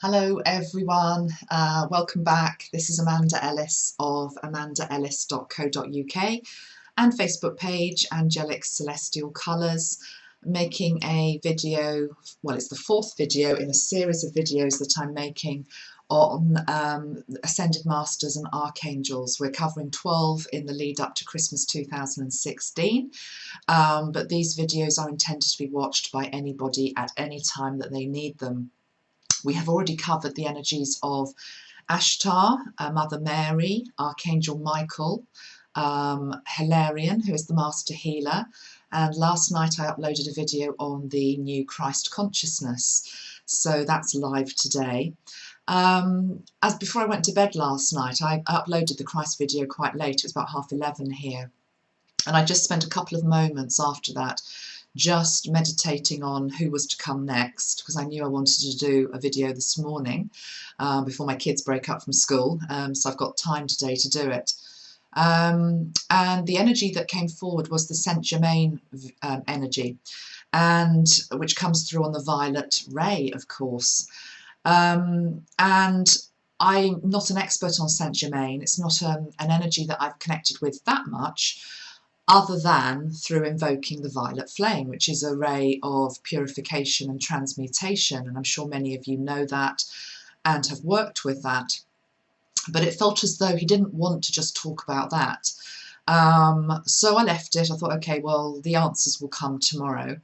Hello everyone, welcome back. This is Amanda Ellis of amandaellis.co.uk and Facebook page Angelic Celestial Colours, making a video, well it's the fourth video in a series of videos that I'm making on Ascended Masters and Archangels. We're covering 12 in the lead up to Christmas 2016, but these videos are intended to be watched by anybody at any time that they need them. We have already covered the energies of Ashtar, Mother Mary, Archangel Michael, Hilarion, who is the Master Healer, and last night I uploaded a video on the new Christ consciousness, so that's live today. As before I went to bed last night, I uploaded the Christ video quite late. It was about 11:30 here, and I just spent a couple of moments after that just meditating on who was to come next, because I knew I wanted to do a video this morning before my kids break up from school, so I've got time today to do it. And the energy that came forward was the Saint Germain energy, and which comes through on the violet ray, of course. And I'm not an expert on Saint Germain. It's not an energy that I've connected with that much, other than through invoking the violet flame, which is a ray of purification and transmutation, and I'm sure many of you know that and have worked with that. But it felt as though he didn't want to just talk about that. So I left it. I thought, okay, well, the answers will come tomorrow.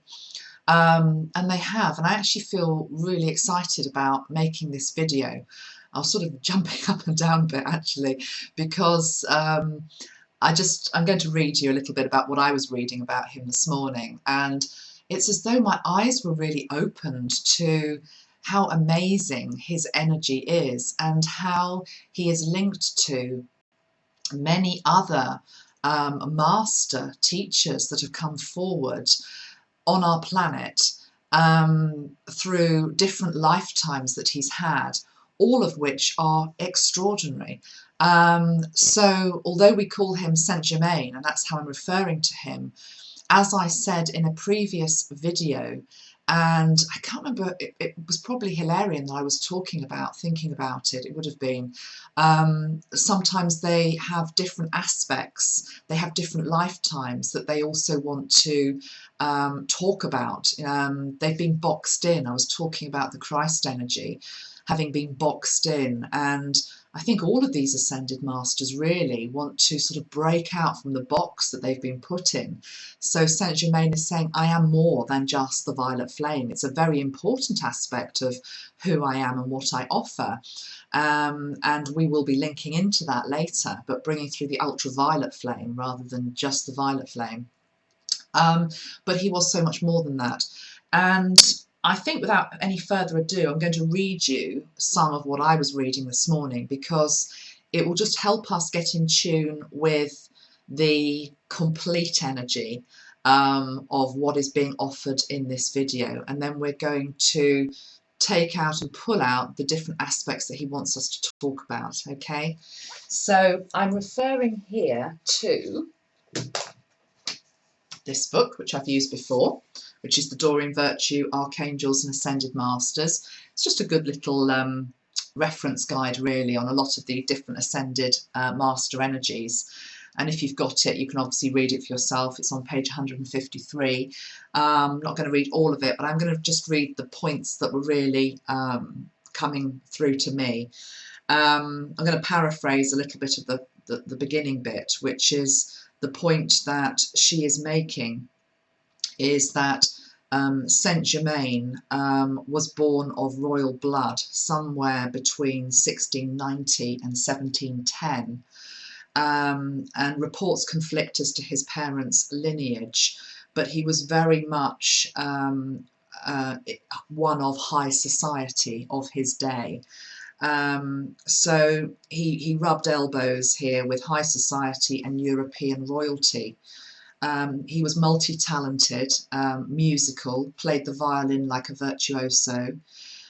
And they have, and I actually feel really excited about making this video. I was sort of jumping up and down a bit, actually, because I'm going to read you a little bit about what I was reading about him this morning, and it's as though my eyes were really opened to how amazing his energy is and how he is linked to many other master teachers that have come forward on our planet through different lifetimes that he's had, all of which are extraordinary. So although we call him Saint Germain, and that's how I'm referring to him, as I said in a previous video, and I can't remember, it was probably Hilarion that I was talking about, thinking about it, it would have been, sometimes they have different aspects, they have different lifetimes that they also want to talk about. They've been boxed in. I was talking about the Christ energy having been boxed in, and I think all of these ascended masters really want to sort of break out from the box that they've been put in. So Saint Germain is saying, I am more than just the violet flame. It's a very important aspect of who I am and what I offer. And we will be linking into that later, but bringing through the ultraviolet flame rather than just the violet flame. But he was so much more than that. And I think without any further ado, I'm going to read you some of what I was reading this morning, because it will just help us get in tune with the complete energy of what is being offered in this video. And then we're going to take out and pull out the different aspects that he wants us to talk about, okay? So I'm referring here to this book, which I've used before, which is the Doreen Virtue, Archangels and Ascended Masters. It's just a good little reference guide really on a lot of the different ascended master energies. And if you've got it, you can obviously read it for yourself. It's on page 153. I'm not going to read all of it, but I'm going to just read the points that were really coming through to me. I'm going to paraphrase a little bit of the beginning bit, which is the point that she is making, is that Saint Germain was born of royal blood somewhere between 1690 and 1710, and reports conflict as to his parents' lineage, but he was very much one of high society of his day. So he rubbed elbows here with high society and European royalty. He was multi-talented, musical, played the violin like a virtuoso,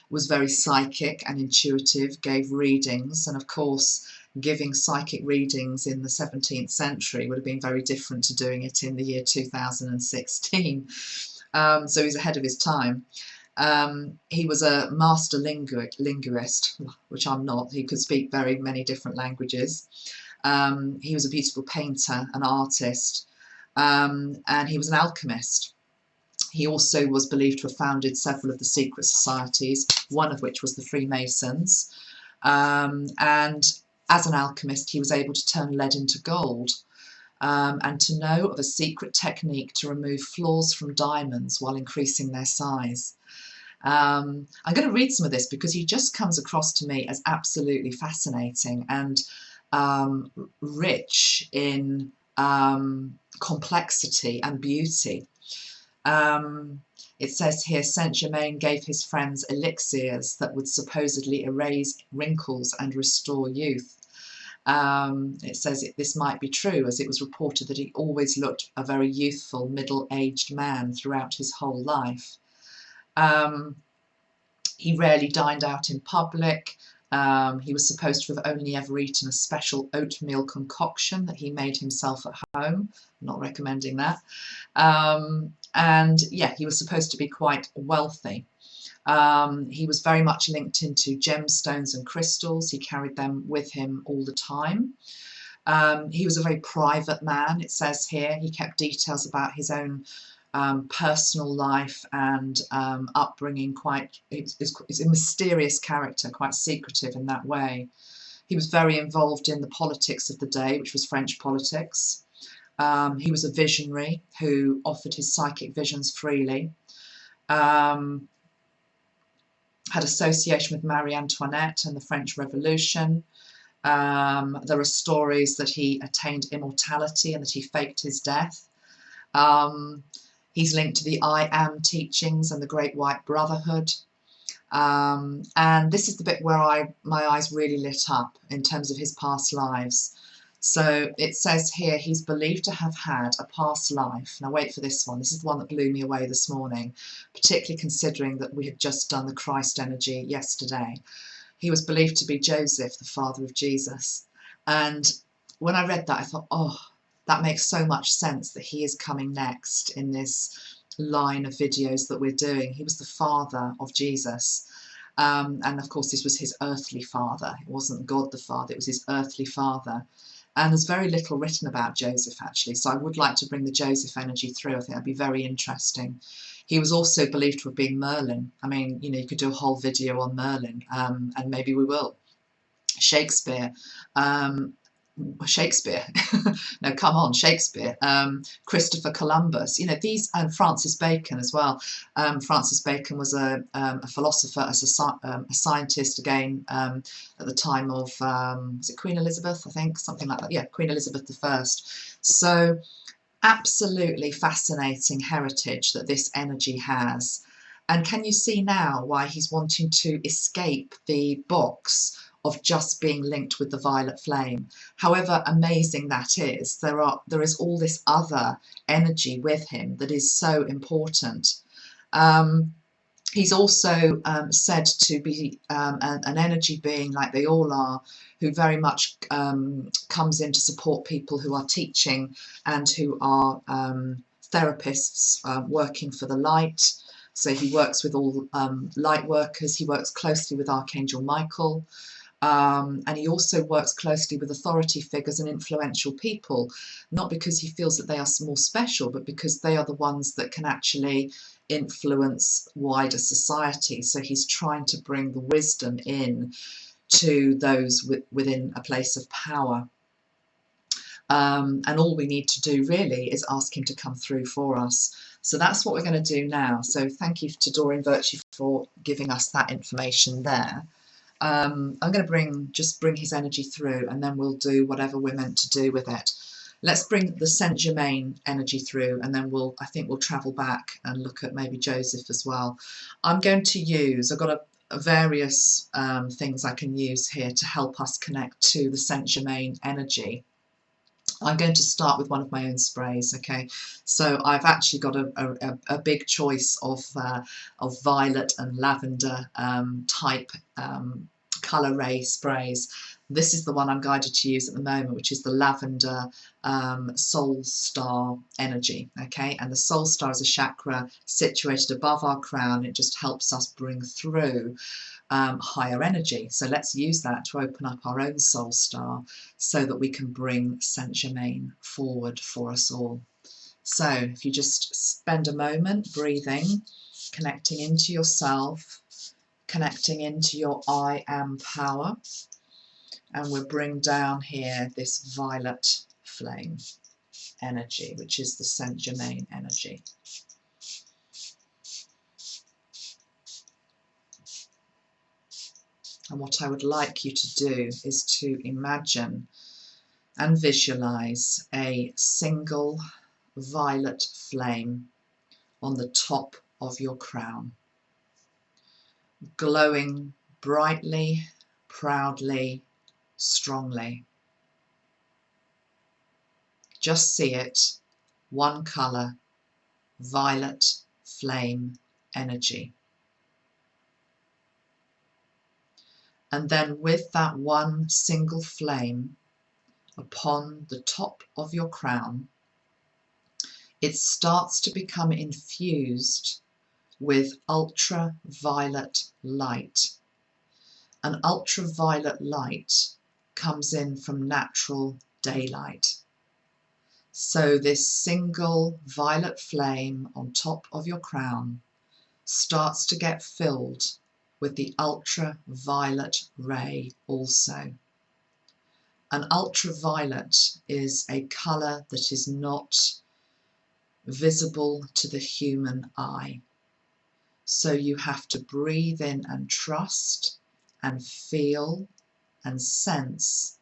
was very psychic and intuitive, gave readings, and of course giving psychic readings in the 17th century would have been very different to doing it in the year 2016. So he's ahead of his time. He was a master linguist, which I'm not. He could speak very many different languages. He was a beautiful painter, an artist, and he was an alchemist. He also was believed to have founded several of the secret societies, one of which was the Freemasons. And as an alchemist, he was able to turn lead into gold, and to know of a secret technique to remove flaws from diamonds while increasing their size. I'm going to read some of this because he just comes across to me as absolutely fascinating and rich in complexity and beauty. It says here, Saint Germain gave his friends elixirs that would supposedly erase wrinkles and restore youth. It says this might be true, as it was reported that he always looked a very youthful, middle-aged man throughout his whole life. He rarely dined out in public. He was supposed to have only ever eaten a special oatmeal concoction that he made himself at home. I'm not recommending that. And yeah, he was supposed to be quite wealthy. He was very much linked into gemstones and crystals. He carried them with him all the time. He was a very private man, it says here. He kept details about his own personal life and upbringing. He's a mysterious character, quite secretive in that way. He was very involved in the politics of the day, which was French politics. He was a visionary who offered his psychic visions freely. Had association with Marie Antoinette and the French Revolution. There are stories that he attained immortality and that he faked his death. He's linked to the I Am teachings and the Great White Brotherhood. And this is the bit where my eyes really lit up in terms of his past lives. So it says here he's believed to have had a past life. Now wait for this one. This is the one that blew me away this morning, particularly considering that we had just done the Christ energy yesterday. He was believed to be Joseph, the father of Jesus. And when I read that, I thought, oh, that makes so much sense that he is coming next in this line of videos that we're doing. He was the father of Jesus. And of course, this was his earthly father. It wasn't God the Father, it was his earthly father. And there's very little written about Joseph, actually. So I would like to bring the Joseph energy through. I think that'd be very interesting. He was also believed to have been Merlin. I mean, you know, you could do a whole video on Merlin, and maybe we will. Shakespeare. No, come on, Shakespeare. Christopher Columbus, you know, these, and Francis Bacon as well. Francis Bacon was a philosopher, a scientist again, at the time of, was it Queen Elizabeth, I think, something like that. Yeah, Queen Elizabeth I. So absolutely fascinating heritage that this energy has. And can you see now why he's wanting to escape the box of just being linked with the violet flame? However amazing that is, there is all this other energy with him that is so important. He's also said to be an energy being, like they all are, who very much comes in to support people who are teaching and who are therapists working for the light. So he works with all light workers. He works closely with Archangel Michael. And he also works closely with authority figures and influential people, not because he feels that they are more special, but because they are the ones that can actually influence wider society. So he's trying to bring the wisdom in to those within a place of power. And all we need to do really is ask him to come through for us. So that's what we're going to do now. So thank you to Doreen Virtue for giving us that information there. I'm going to just bring his energy through, and then we'll do whatever we're meant to do with it. Let's bring the Saint Germain energy through, and then I think we'll travel back and look at maybe Joseph as well. I'm going to use, I've got various things I can use here to help us connect to the Saint Germain energy. I'm going to start with one of my own sprays, okay? So I've actually got a big choice of violet and lavender type colour ray sprays. This is the one I'm guided to use at the moment, which is the lavender soul star energy. Okay, and the soul star is a chakra situated above our crown. It just helps us bring through higher energy. So let's use that to open up our own soul star so that we can bring Saint Germain forward for us all. So if you just spend a moment breathing, connecting into yourself, connecting into your I am power, and we'll bring down here this violet flame energy, which is the Saint Germain energy. And what I would like you to do is to imagine and visualize a single violet flame on the top of your crown, glowing brightly, proudly, strongly. Just see it, one colour, violet flame energy. And then with that one single flame upon the top of your crown, it starts to become infused with ultraviolet light. And ultraviolet light comes in from natural daylight. So this single violet flame on top of your crown starts to get filled with the ultraviolet ray also. And ultraviolet is a colour that is not visible to the human eye. So you have to breathe in and trust and feel and sense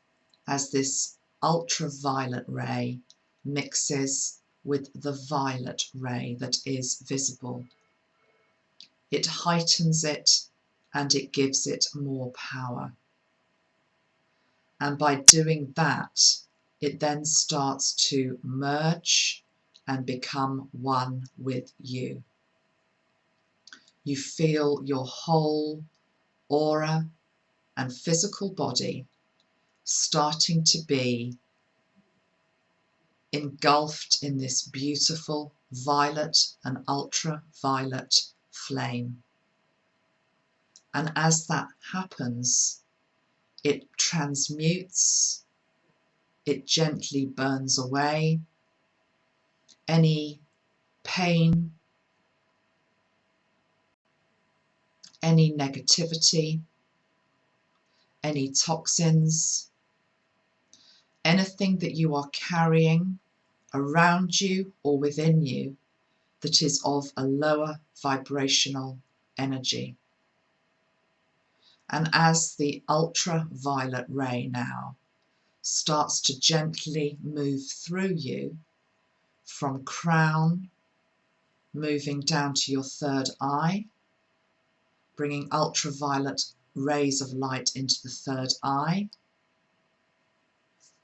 as this ultraviolet ray mixes with the violet ray that is visible. It heightens it and it gives it more power. And by doing that, it then starts to merge and become one with you. You feel your whole aura and physical body starting to be engulfed in this beautiful violet and ultraviolet flame. And as that happens, it transmutes, it gently burns away any pain, any negativity, any toxins, anything that you are carrying around you or within you that is of a lower vibrational energy. And as the ultraviolet ray now starts to gently move through you from crown, moving down to your third eye, bringing ultraviolet rays of light into the third eye.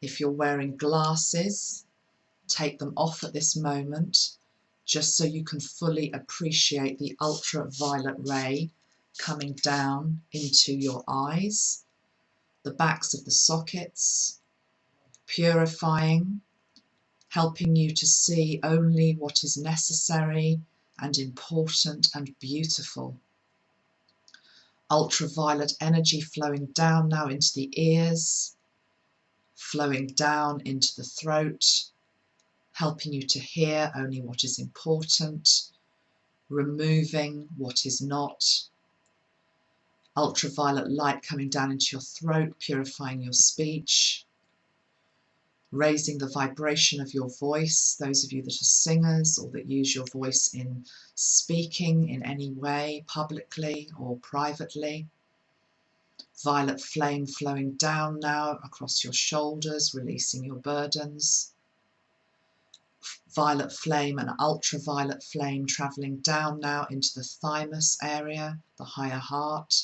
If you're wearing glasses, take them off at this moment, just so you can fully appreciate the ultraviolet ray coming down into your eyes, the backs of the sockets, purifying, helping you to see only what is necessary and important and beautiful. Ultraviolet energy flowing down now into the ears, flowing down into the throat, helping you to hear only what is important, removing what is not. Ultraviolet light coming down into your throat, purifying your speech, raising the vibration of your voice, those of you that are singers or that use your voice in speaking in any way, publicly or privately. Violet flame flowing down now across your shoulders, releasing your burdens. Violet flame and ultraviolet flame travelling down now into the thymus area, the higher heart.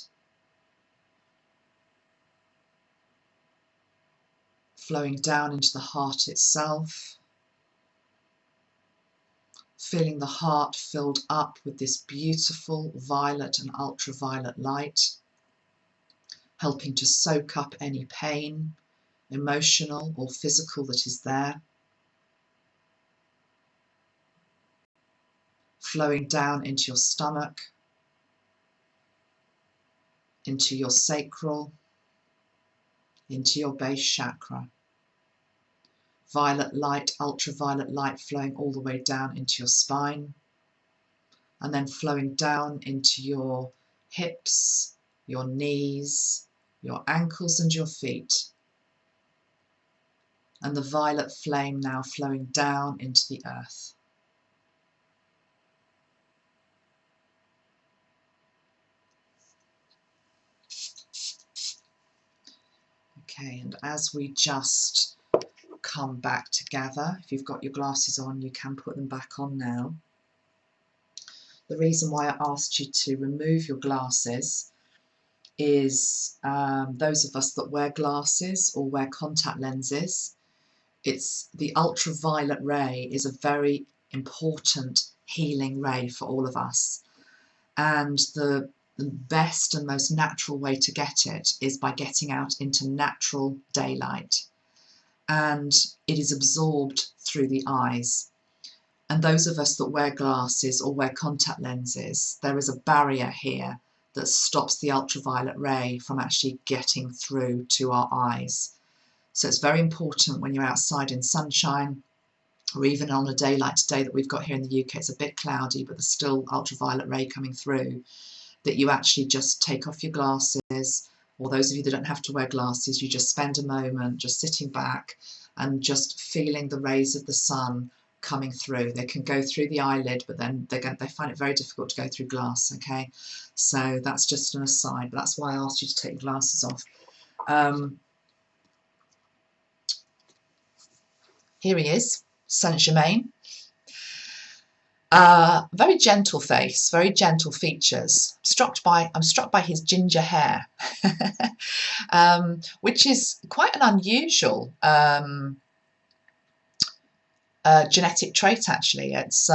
Flowing down into the heart itself. Feeling the heart filled up with this beautiful violet and ultraviolet light. helping to soak up any pain, emotional or physical, that is there. Flowing down into your stomach, into your sacral, into your base chakra. Violet light, ultraviolet light flowing all the way down into your spine, and then flowing down into your hips, your knees, your ankles and your feet. And the violet flame now flowing down into the earth. Okay, and as we just come back together, if you've got your glasses on, you can put them back on now. The reason why I asked you to remove your glasses is those of us that wear glasses or wear contact lenses, it's the ultraviolet ray is a very important healing ray for all of us. And the best and most natural way to get it is by getting out into natural daylight. And it is absorbed through the eyes. And those of us that wear glasses or wear contact lenses, there is a barrier here that stops the ultraviolet ray from actually getting through to our eyes. So it's very important when you're outside in sunshine, or even on a day like today that we've got here in the UK, it's a bit cloudy, but there's still ultraviolet ray coming through, that you actually just take off your glasses, or those of you that don't have to wear glasses, you just spend a moment just sitting back and just feeling the rays of the sun coming through. They can go through the eyelid, but then they find it very difficult to go through glass, okay? So that's just an aside, but that's why I asked you to take your glasses off. Here he is, Saint Germain. Very gentle face, very gentle features. I'm struck by his ginger hair, which is quite an unusual genetic trait, actually. It's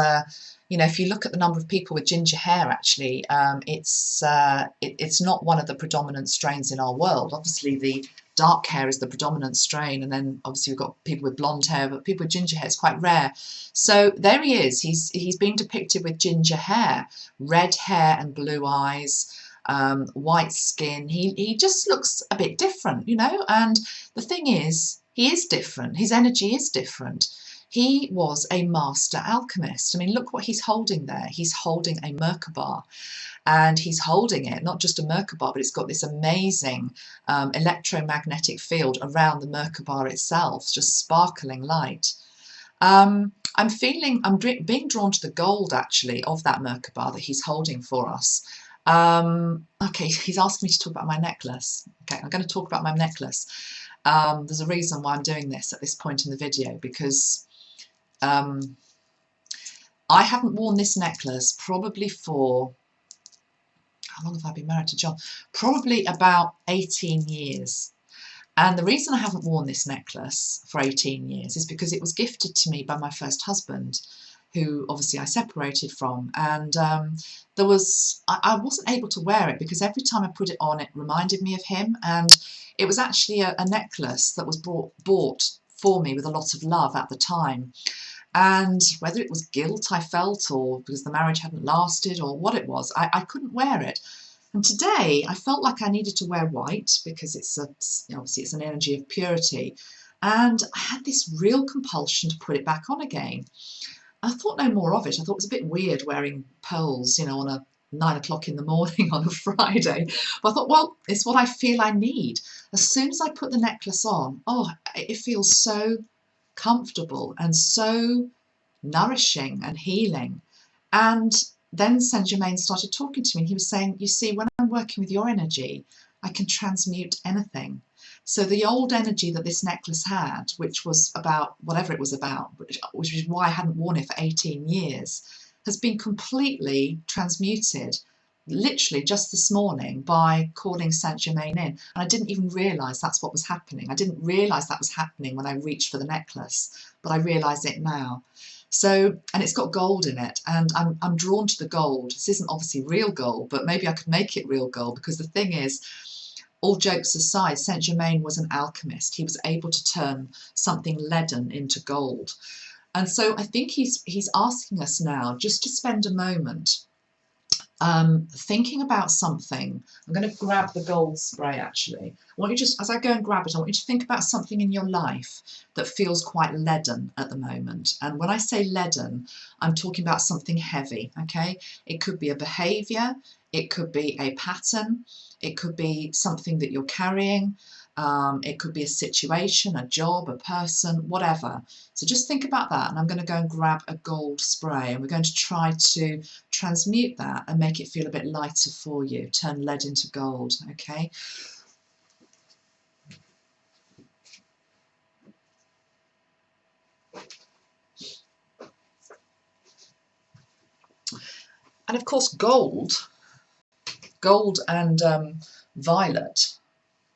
you know, if you look at the number of people with ginger hair, actually, it's not one of the predominant strains in our world. Obviously, the dark hair is the predominant strain, and then obviously we've got people with blonde hair, but people with ginger hair is quite rare. So there he is. He's being depicted with ginger hair, red hair and blue eyes, white skin. He just looks a bit different, you know. And the thing is, he is different. His energy is different. He was a master alchemist. I mean, look what he's holding there. He's holding a Merkaba, and he's holding it, not just a Merkaba, but it's got this amazing electromagnetic field around the Merkaba itself, just sparkling light. I'm being drawn to the gold, actually, of that Merkaba that he's holding for us. Okay, he's asking me to talk about my necklace. Okay, I'm going to talk about my necklace. There's a reason why I'm doing this at this point in the video, because I haven't worn this necklace probably for, how long have I been married to John? Probably about 18 years. And the reason I haven't worn this necklace for 18 years is because it was gifted to me by my first husband, who obviously I separated from. And I wasn't able to wear it because every time I put it on, it reminded me of him. And it was actually a necklace that was bought for me with a lot of love at the time. And whether it was guilt I felt, or because the marriage hadn't lasted, or what it was, I couldn't wear it. And today I felt like I needed to wear white because obviously it's an energy of purity. And I had this real compulsion to put it back on again. I thought no more of it. I thought it was a bit weird wearing pearls, you know, on a 9 o'clock in the morning on a Friday. But I thought, well, it's what I feel I need. As soon as I put the necklace on, oh, it feels so comfortable and so nourishing and healing. And then Saint Germain started talking to me, and he was saying, you see, when I'm working with your energy, I can transmute anything. So the old energy that this necklace had, which was about whatever it was about, which is why I hadn't worn it for 18 years, has been completely transmuted, literally just this morning, by calling Saint Germain in. And I didn't even realise that's what was happening. I didn't realise that was happening when I reached for the necklace, but I realise it now. So, and it's got gold in it, and I'm drawn to the gold. This isn't obviously real gold, but maybe I could make it real gold, because the thing is, all jokes aside, Saint Germain was an alchemist. He was able to turn something leaden into gold. And so I think he's asking us now just to spend a moment thinking about something. I'm going to grab the gold spray actually. I want you just, as I go and grab it, I want you to think about something in your life that feels quite leaden at the moment. And when I say leaden, I'm talking about something heavy, okay? It could be a behavior, it could be a pattern, it could be something that you're carrying, it could be a situation, a job, a person, whatever. So just think about that, and I'm going to go and grab a gold spray, and we're going to try to transmute that and make it feel a bit lighter for you, turn lead into gold, okay? And of course gold and violet,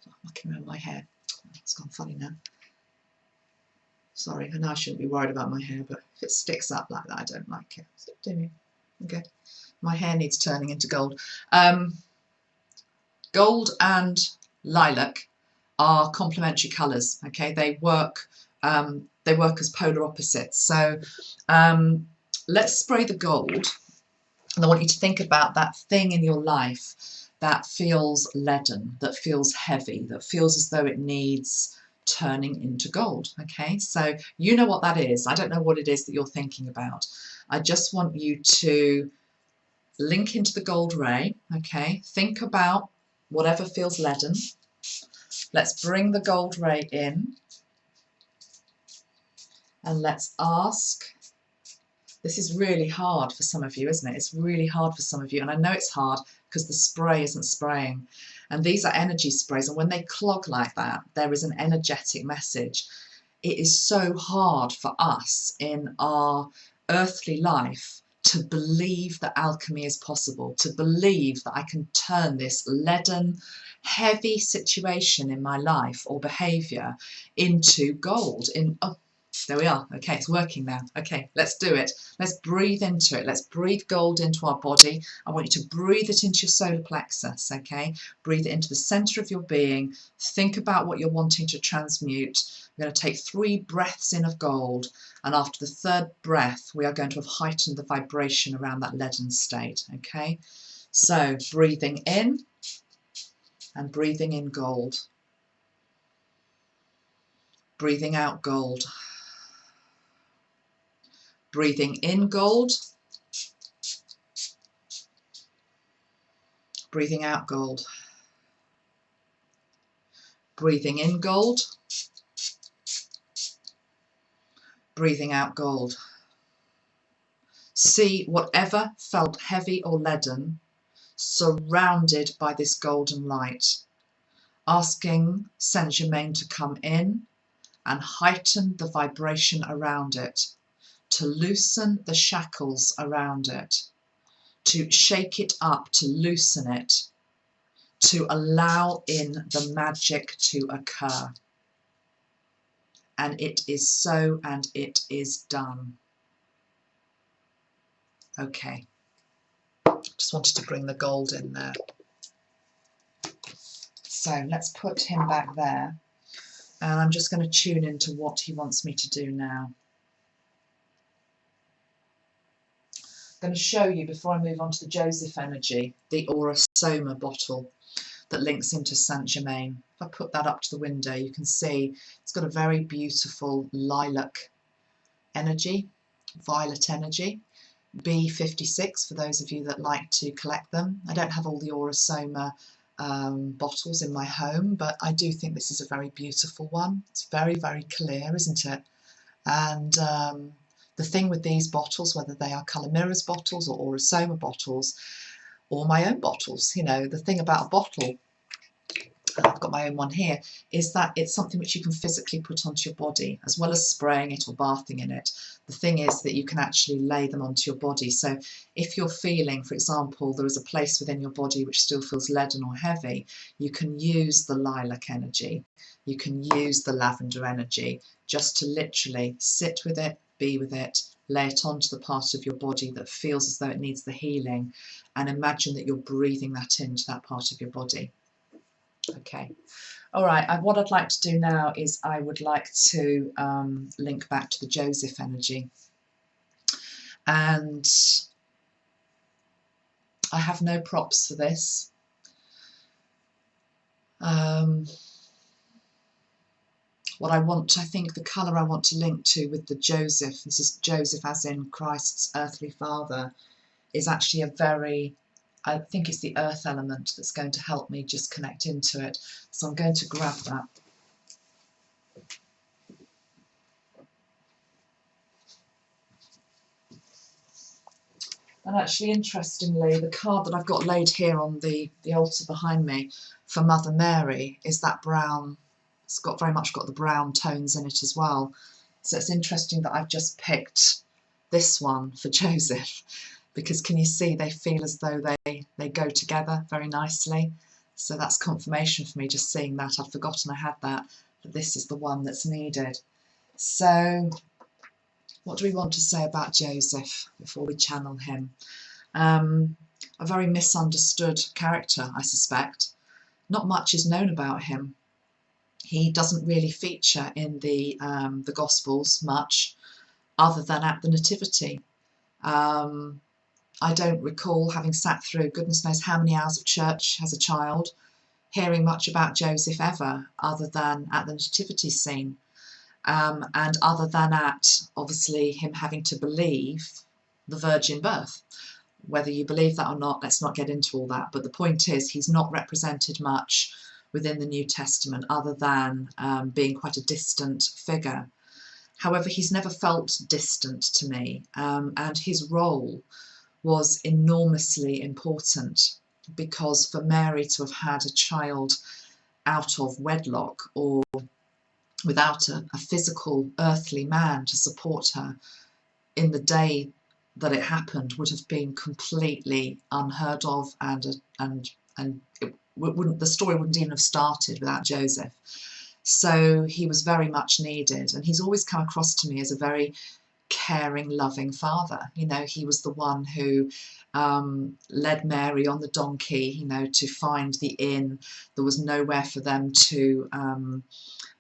I'm looking around my hair, it's gone funny now. Sorry, I know I shouldn't be worried about my hair, but if it sticks up like that, I don't like it. Stop doing it. Okay, my hair needs turning into gold. Gold and lilac are complementary colours. Okay, they work as polar opposites. So let's spray the gold, and I want you to think about that thing in your life that feels leaden, that feels heavy, that feels as though it needs turning into gold. Okay, so you know what that is. I don't know what it is that you're thinking about. I just want you to link into the gold ray. Okay, think about whatever feels leaden. Let's bring the gold ray in, and let's ask. This is really hard for some of you, isn't it? It's really hard for some of you, and I know it's hard because the spray isn't spraying. And these are energy sprays, and when they clog like that, there is an energetic message. It is so hard for us in our earthly life to believe that alchemy is possible, to believe that I can turn this leaden, heavy situation in my life or behaviour into gold. There we are. Okay, it's working now. Okay, let's do it. Let's breathe into it. Let's breathe gold into our body. I want you to breathe it into your solar plexus, okay? Breathe it into the center of your being. Think about what you're wanting to transmute. We're going to take 3 breaths in of gold, and after the 3rd breath, we are going to have heightened the vibration around that leaden state, okay? So, breathing in and breathing in gold. Breathing out gold. Breathing in gold, breathing out gold. Breathing in gold, breathing out gold. See whatever felt heavy or leaden surrounded by this golden light, asking Saint Germain to come in and heighten the vibration around it, to loosen the shackles around it, to shake it up, to loosen it, to allow in the magic to occur. And it is so, and it is done. Okay, just wanted to bring the gold in there. So let's put him back there, and I'm just going to tune into what he wants me to do now. I'm going to show you, before I move on to the Joseph energy, the Aura-Soma bottle that links into Saint Germain. If I put that up to the window, you can see it's got a very beautiful lilac energy, violet energy, B56 for those of you that like to collect them. I don't have all the Aura-Soma bottles in my home, but I do think this is a very beautiful one. It's very, very clear, isn't it? And the thing with these bottles, whether they are Colour Mirrors bottles or Aura-Soma bottles, or my own bottles, you know, the thing about a bottle, and I've got my own one here, is that it's something which you can physically put onto your body, as well as spraying it or bathing in it. The thing is that you can actually lay them onto your body. So if you're feeling, for example, there is a place within your body which still feels leaden or heavy, you can use the lilac energy, you can use the lavender energy, just to literally sit with it, be with it, lay it onto the part of your body that feels as though it needs the healing, and imagine that you're breathing that into that part of your body. Okay. All right. What I'd like to do now is I would like to link back to the Joseph energy. And I have no props for this. What I think the colour I want to link to with the Joseph, this is Joseph as in Christ's earthly father, is actually I think it's the earth element that's going to help me just connect into it. So I'm going to grab that. And actually, interestingly, the card that I've got laid here on the altar behind me for Mother Mary is that brown. It's got very much got the brown tones in it as well. So it's interesting that I've just picked this one for Joseph, because can you see they feel as though they go together very nicely. So that's confirmation for me just seeing that. I'd forgotten I had that this is the one that's needed. So what do we want to say about Joseph before we channel him? A very misunderstood character, I suspect. Not much is known about him. He doesn't really feature in the Gospels much, other than at the Nativity. I don't recall, having sat through goodness knows how many hours of church as a child, hearing much about Joseph ever, other than at the Nativity scene. And other than at, obviously, him having to believe the virgin birth. Whether you believe that or not, let's not get into all that. But the point is, he's not represented much within the New Testament, other than being quite a distant figure. However, he's never felt distant to me, and his role was enormously important, because for Mary to have had a child out of wedlock or without a physical earthly man to support her in the day that it happened would have been completely unheard of, and the story wouldn't even have started without Joseph. So he was very much needed, and he's always come across to me as a very caring, loving father. You know, he was the one who led Mary on the donkey, you know, to find the inn. There was nowhere for them to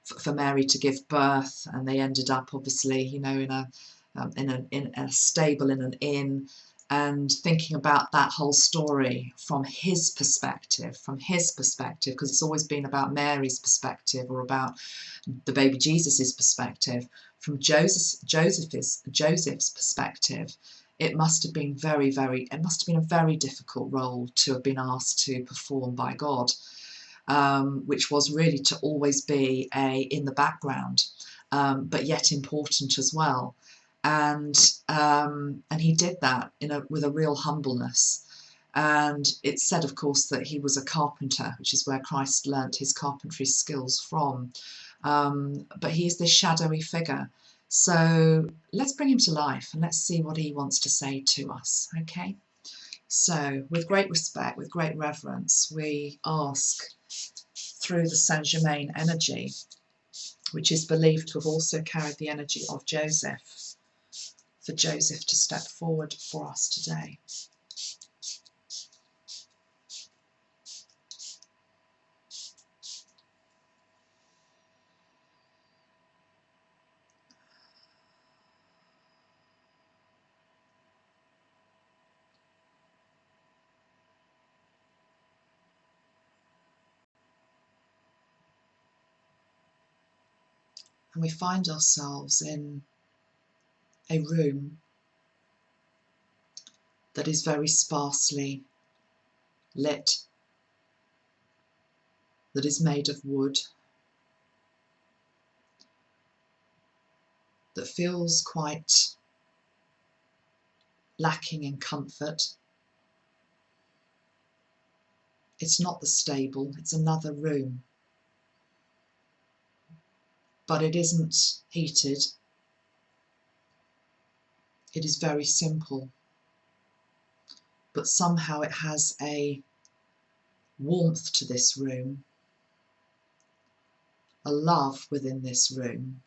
for Mary to give birth, and they ended up obviously, you know, in a stable in an inn. And thinking about that whole story from his perspective, because it's always been about Mary's perspective or about the baby Jesus's perspective. From Joseph's perspective, it must have been a very difficult role to have been asked to perform by God, which was really to always be in the background, but yet important as well. And he did that with a real humbleness. And it's said, of course, that he was a carpenter, which is where Christ learnt his carpentry skills from. But he is this shadowy figure. So let's bring him to life and let's see what he wants to say to us. Okay. So with great respect, with great reverence, we ask through the Saint Germain energy, which is believed to have also carried the energy of Joseph, for Joseph to step forward for us today. And we find ourselves in a room that is very sparsely lit, that is made of wood, that feels quite lacking in comfort. It's not the stable, it's another room, but it isn't heated. It is very simple, but somehow it has a warmth to this room, a love within this room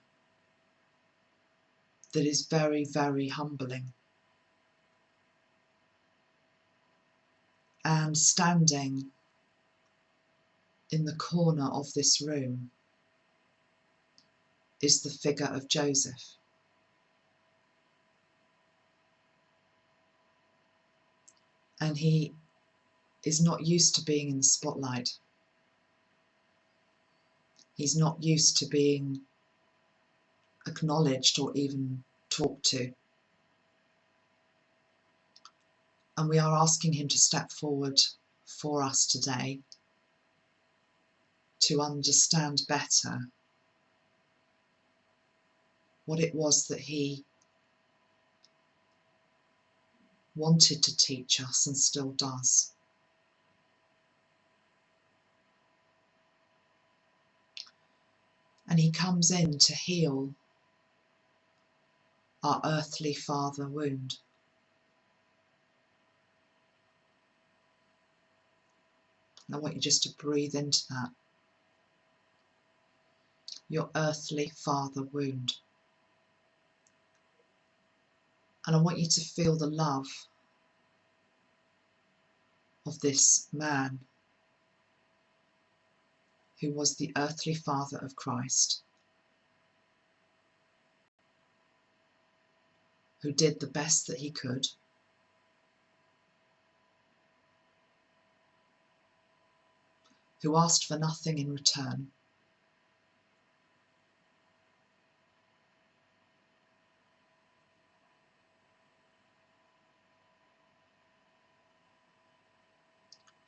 that is very, very humbling. And standing in the corner of this room is the figure of Joseph. And he is not used to being in the spotlight. He's not used to being acknowledged or even talked to. And we are asking him to step forward for us today to understand better what it was that he wanted to teach us and still does. And he comes in to heal our earthly father wound. I want you just to breathe into that. Your earthly father wound. And I want you to feel the love of this man who was the earthly father of Christ, who did the best that he could, who asked for nothing in return,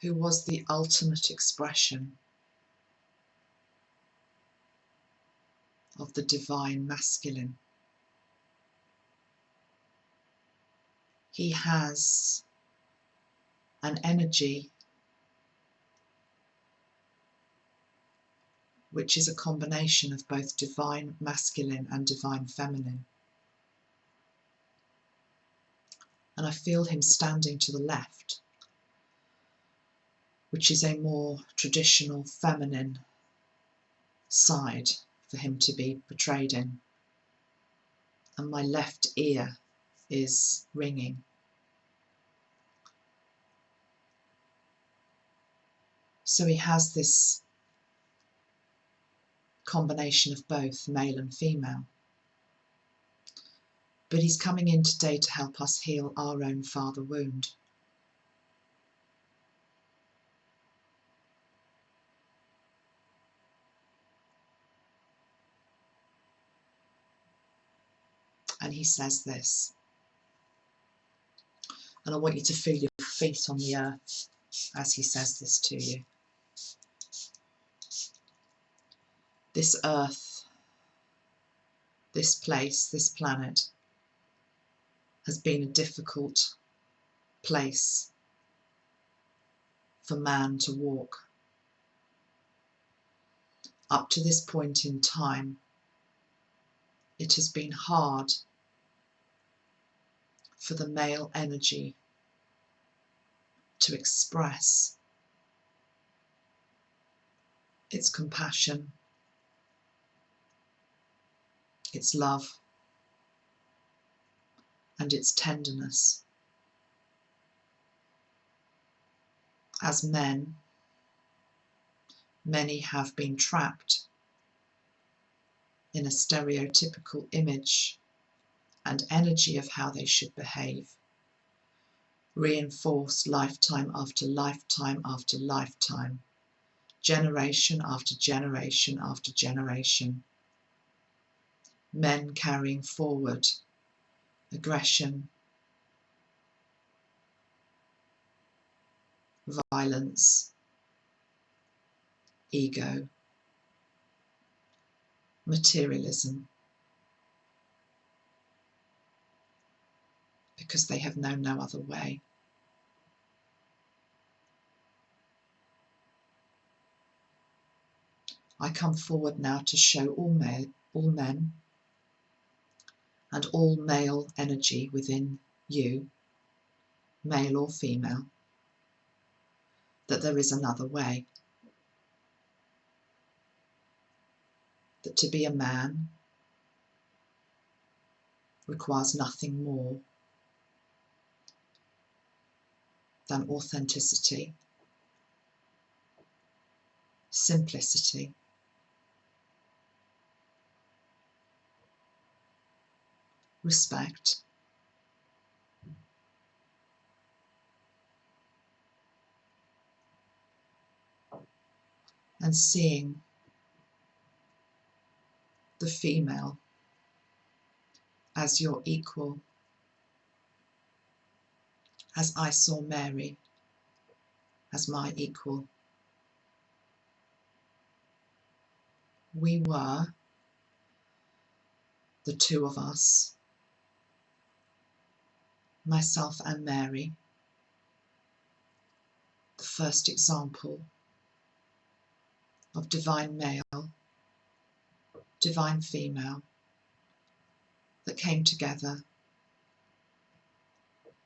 who was the ultimate expression of the divine masculine. He has an energy which is a combination of both divine masculine and divine feminine. And I feel him standing to the left, which is a more traditional feminine side for him to be portrayed in. And my left ear is ringing. So he has this combination of both male and female. But he's coming in today to help us heal our own father wound. And he says this, and I want you to feel your feet on the earth as he says this to you. This earth, this place, this planet has been a difficult place for man to walk. Up to this point in time, it has been hard for the male energy to express its compassion, its love, and its tenderness. As men, many have been trapped in a stereotypical image and energy of how they should behave, reinforced lifetime after lifetime after lifetime, generation after generation after generation. Men carrying forward aggression, violence, ego, materialism, because they have known no other way. I come forward now to show all men and all male energy within you, male or female, that there is another way. That to be a man requires nothing more than authenticity, simplicity, respect, and seeing the female as your equal, as I saw Mary as my equal. We were, the two of us, myself and Mary, the first example of divine male, divine female that came together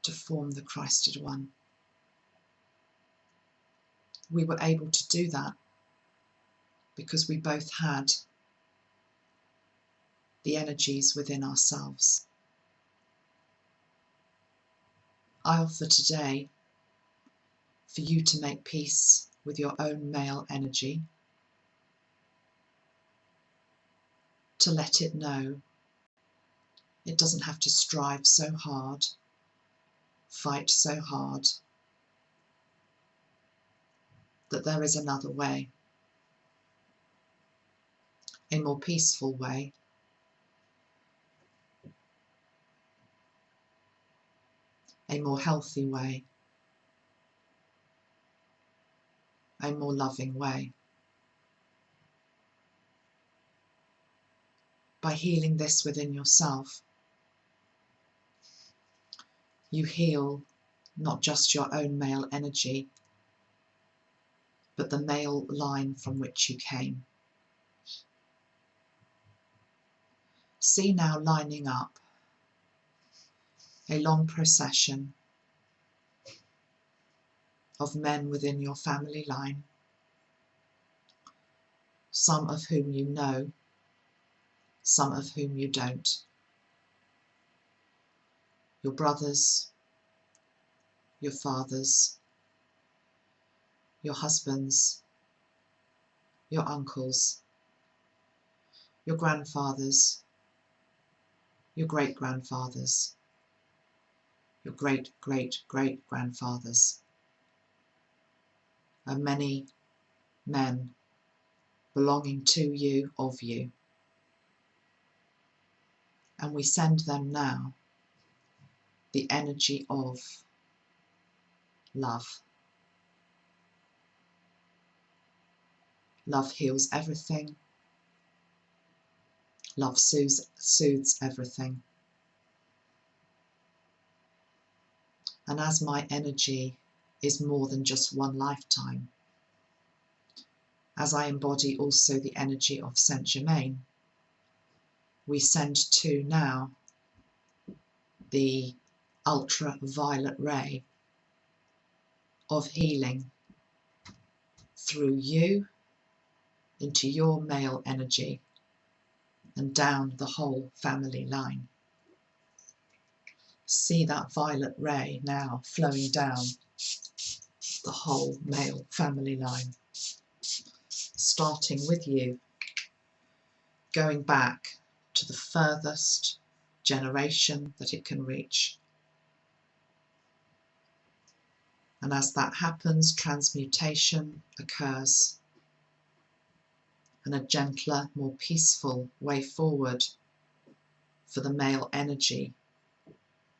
to form the Christed One. We were able to do that because we both had the energies within ourselves. I offer today for you to make peace with your own male energy, to let it know it doesn't have to strive so hard, fight so hard, that there is another way, a more peaceful way, a more healthy way, a more loving way. By healing this within yourself, you heal not just your own male energy, but the male line from which you came. See now lining up a long procession of men within your family line, some of whom you know, some of whom you don't. Your brothers, your fathers, your husbands, your uncles, your grandfathers, your great-grandfathers, your great-great-great-grandfathers, and many men belonging to you, of you. And we send them now the energy of love. Love heals everything. Love soothes everything. And as my energy is more than just one lifetime, as I embody also the energy of Saint Germain, we send to now the ultraviolet ray of healing through you into your male energy and down the whole family line. See that violet ray now flowing down the whole male family line, starting with you, going back to the furthest generation that it can reach. And as that happens, transmutation occurs, and a gentler, more peaceful way forward for the male energy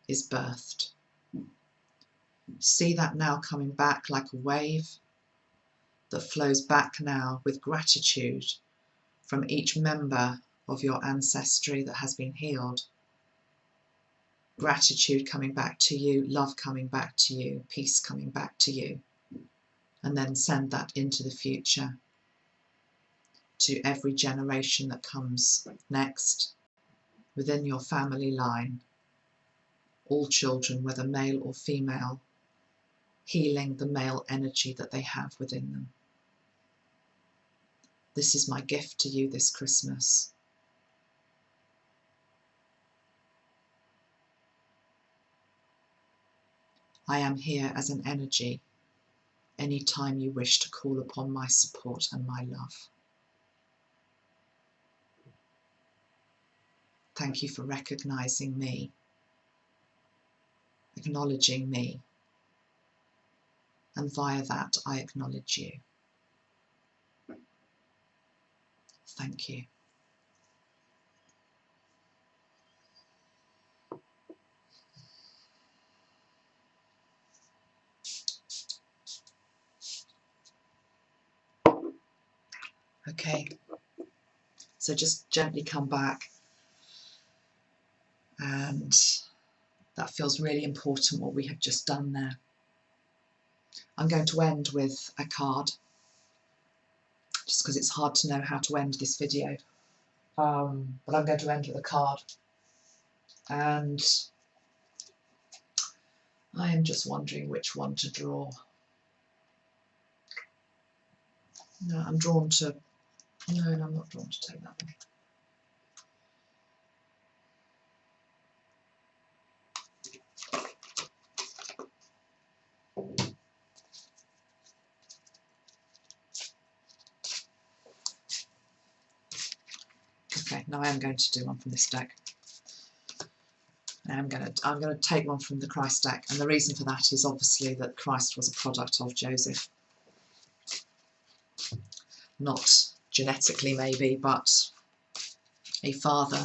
is birthed. See that now coming back like a wave that flows back now with gratitude from each member of your ancestry that has been healed. Gratitude coming back to you, love coming back to you, peace coming back to you. And then send that into the future to every generation that comes next within your family line. All children, whether male or female, healing the male energy that they have within them. This is my gift to you this Christmas. I am here as an energy, any time you wish to call upon my support and my love. Thank you for recognizing me, acknowledging me, and via that I acknowledge you. Thank you. Okay, so just gently come back, and that feels really important what we have just done there. I'm going to end with a card, just because it's hard to know how to end this video, but I'm going to end with a card, and I am just wondering which one to draw. No, I'm drawn to, no, I'm not drawn to take that one. Okay, now I am going to do one from this deck. I'm going to take one from the Christ deck, and the reason for that is obviously that Christ was a product of Joseph. Not genetically maybe, but a father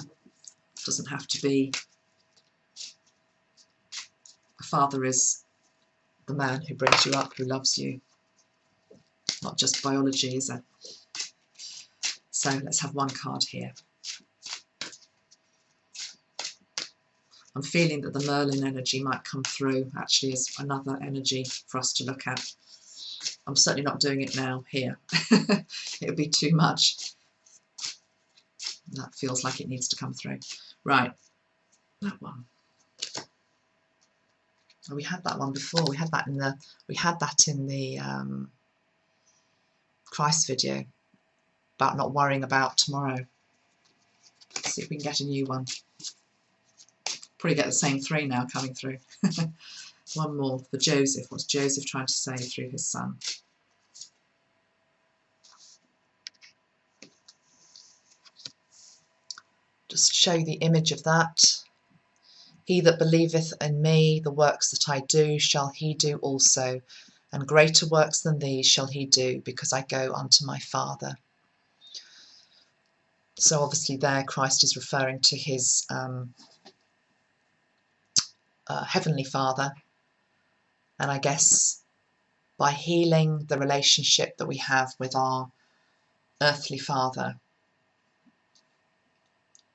doesn't have to be. A father is the man who brings you up, who loves you. Not just biology, is it? So let's have one card here. I'm feeling that the Merlin energy might come through actually as another energy for us to look at. I'm certainly not doing it now here. It would be too much. That feels like it needs to come through. Right, that one. Oh, we had that one before. We had that in the Christ video about not worrying about tomorrow. Let's see if we can get a new one. Probably get the same three now coming through. One more for Joseph. What's Joseph trying to say through his son? Just show you the image of that. He that believeth in me, the works that I do, shall he do also, and greater works than these shall he do, because I go unto my Father. So obviously there Christ is referring to his Heavenly Father, and I guess by healing the relationship that we have with our earthly father,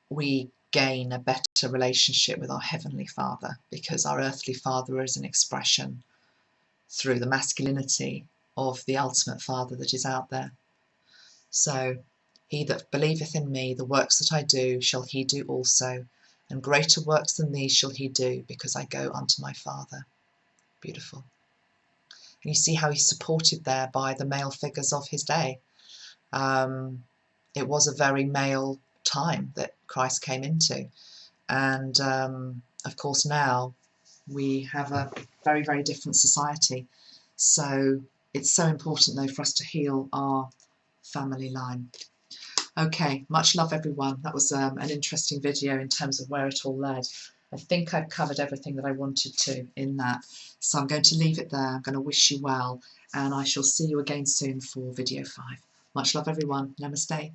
we gain a better relationship with our Heavenly Father, because our earthly father is an expression through the masculinity of the ultimate Father that is out there. So, he that believeth in me, the works that I do, shall he do also, and greater works than these shall he do, because I go unto my Father. Beautiful. And you see how he's supported there by the male figures of his day. It was a very male time that Christ came into, and of course now we have a very, very different society. So it's so important though for us to heal our family line. Okay, much love everyone. That was an interesting video in terms of where it all led. I think I've covered everything that I wanted to in that, so I'm going to leave it there. I'm going to wish you well, and I shall see you again soon for video 5. Much love everyone. Namaste.